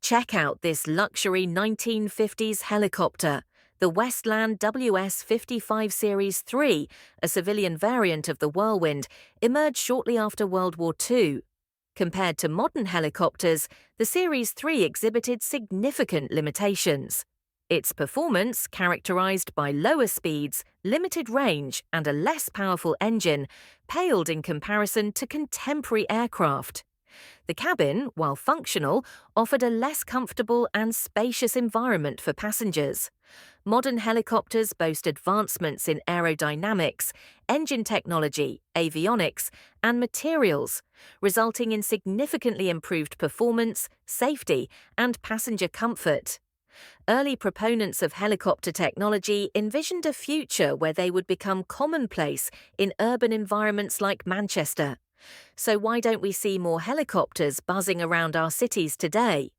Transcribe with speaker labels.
Speaker 1: Check out this luxury 1950s helicopter, the Westland WS-55 Series 3, a civilian variant of the Whirlwind, emerged shortly after World War II. Compared to modern helicopters, the Series 3 exhibited significant limitations. Its performance, characterized by lower speeds, limited range, and a less powerful engine, paled in comparison to contemporary aircraft. The cabin, while functional, offered a less comfortable and spacious environment for passengers. Modern helicopters boast advancements in aerodynamics, engine technology, avionics, and materials, resulting in significantly improved performance, safety, and passenger comfort. Early proponents of helicopter technology envisioned a future where they would become commonplace in urban environments like Manchester. So why don't we see more helicopters buzzing around our cities today?